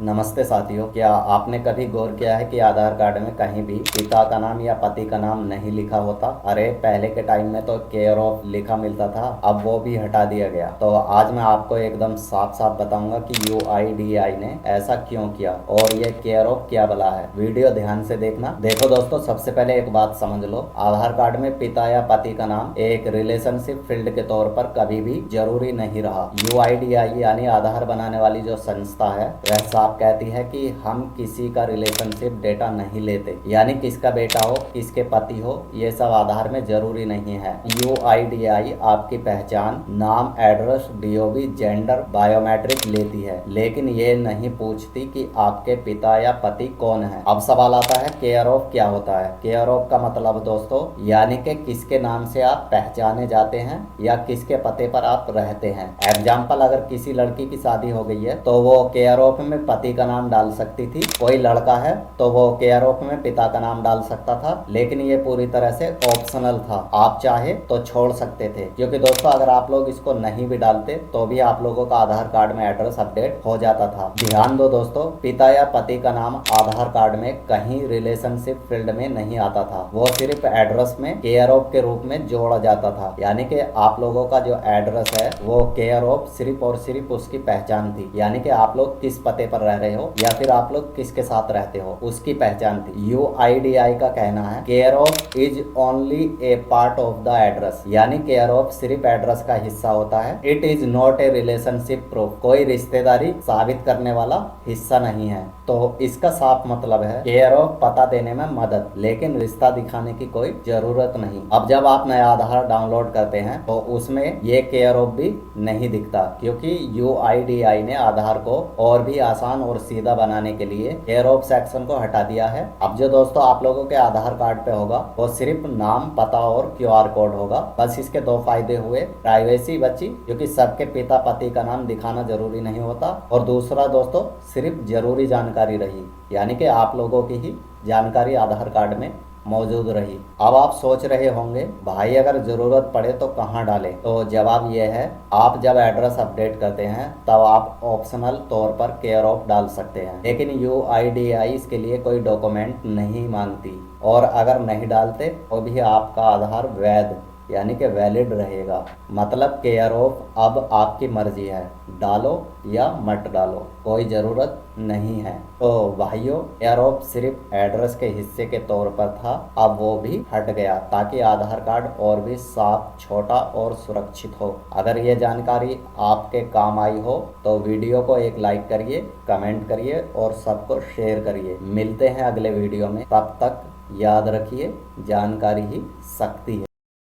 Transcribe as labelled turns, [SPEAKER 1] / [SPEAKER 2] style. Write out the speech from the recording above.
[SPEAKER 1] नमस्ते साथियों, क्या आपने कभी गौर किया है कि आधार कार्ड में कहीं भी पिता का नाम या पति का नाम नहीं लिखा होता। अरे पहले के टाइम में तो केयर ऑफ लिखा मिलता था, अब वो भी हटा दिया गया। तो आज मैं आपको एकदम साफ साफ बताऊंगा कि UIDAI ने ऐसा क्यों किया और ये केयर ऑफ क्या भला है। वीडियो ध्यान से देखना। देखो दोस्तों, सबसे पहले एक बात समझ लो, आधार कार्ड में पिता या पति का नाम एक रिलेशनशिप फील्ड के तौर पर कभी भी जरूरी नहीं रहा। UIDAI यानी आधार बनाने वाली जो संस्था है वह साफ कहती है कि हम किसी का रिलेशनशिप डेटा नहीं लेते, यानी किसका बेटा हो किसके पति हो ये सब आधार में जरूरी नहीं है। UIDAI आपकी पहचान, नाम, एड्रेस, DOB, जेंडर, बायोमेट्रिक लेती है, लेकिन ये नहीं पूछती कि आपके पिता या पति कौन है। अब सवाल आता है केयर ऑफ क्या होता है। केयर ऑफ का मतलब दोस्तों यानी कि किसके नाम से आप पहचाने जाते हैं या किसके पते पर आप रहते हैं। एग्जाम्पल, अगर किसी लड़की की शादी हो गई है तो वो केयर ऑफ में पति का नाम डाल सकती थी। कोई लड़का है तो वो केयर ऑफ में पिता का नाम डाल सकता था, लेकिन ये पूरी तरह से ऑप्शनल था। आप चाहे तो छोड़ सकते थे, क्योंकि दोस्तों अगर आप लोग इसको नहीं भी डालते तो भी आप लोगों का आधार कार्ड में एड्रेस अपडेट हो जाता था। ध्यान दो दोस्तों, पिता या पति का नाम आधार कार्ड में कहीं रिलेशनशिप फील्ड में नहीं आता था, वो सिर्फ एड्रेस में केयर ऑफ के रूप में जोड़ा जाता था। यानी कि आप लोगों का जो एड्रेस है वो केयर ऑफ सिर्फ और सिर्फ उसकी पहचान थी, यानी कि आप लोग किस पते पर रह रहे हो या फिर आप लोग किसके साथ रहते हो उसकी पहचान थी। UIDAI का कहना है care of is only A part of the address, यानी केयर ऑफ सिर्फ एड्रेस का हिस्सा होता है। It is not a relationship proof, कोई रिश्तेदारी साबित करने वाला हिस्सा नहीं है। तो इसका साफ मतलब है केयर ऑफ पता देने में मदद, लेकिन रिश्ता दिखाने की कोई जरूरत नहीं। अब जब आप नया आधार डाउनलोड करते हैं तो उसमें ये केयर ऑफ भी नहीं दिखता, क्योंकि UIDAI ने आधार को और भी आसान और सीधा बनाने के लिए केयर ऑफ सेक्शन को हटा दिया है। अब जो दोस्तों आप लोगों के आधार कार्ड पे होगा वो सिर्फ नाम, पता और QR कोड होगा। बस इसके दो फायदे हुए, प्राइवेसी बची क्योंकि सबके पिता पति का नाम दिखाना जरूरी नहीं होता, और दूसरा दोस्तों सिर्फ जरूरी जानकारी रही, यानी कि आप लोगों की ही जानकारी आधार कार्ड में मौजूद रही। अब आप सोच रहे होंगे भाई अगर जरूरत पड़े तो कहाँ डालें, तो जवाब ये है, आप जब एड्रेस अपडेट करते हैं तब आप ऑप्शनल तौर पर केयर ऑफ डाल सकते हैं, लेकिन UIDAI इसके लिए कोई डॉक्यूमेंट नहीं मांगती, और अगर नहीं डालते तो भी आपका आधार वैध यानी कि वैलिड रहेगा। मतलब केयर ऑफ अब आपकी मर्जी है, डालो या मत डालो, कोई जरूरत नहीं है। तो भाइयों, केयर ऑफ सिर्फ एड्रेस के हिस्से के तौर पर था, अब वो भी हट गया ताकि आधार कार्ड और भी साफ, छोटा और सुरक्षित हो। अगर ये जानकारी आपके काम आई हो तो वीडियो को एक लाइक करिए, कमेंट करिए और सबको शेयर करिए। मिलते हैं अगले वीडियो में, तब तक याद रखिए जानकारी ही शक्ति है।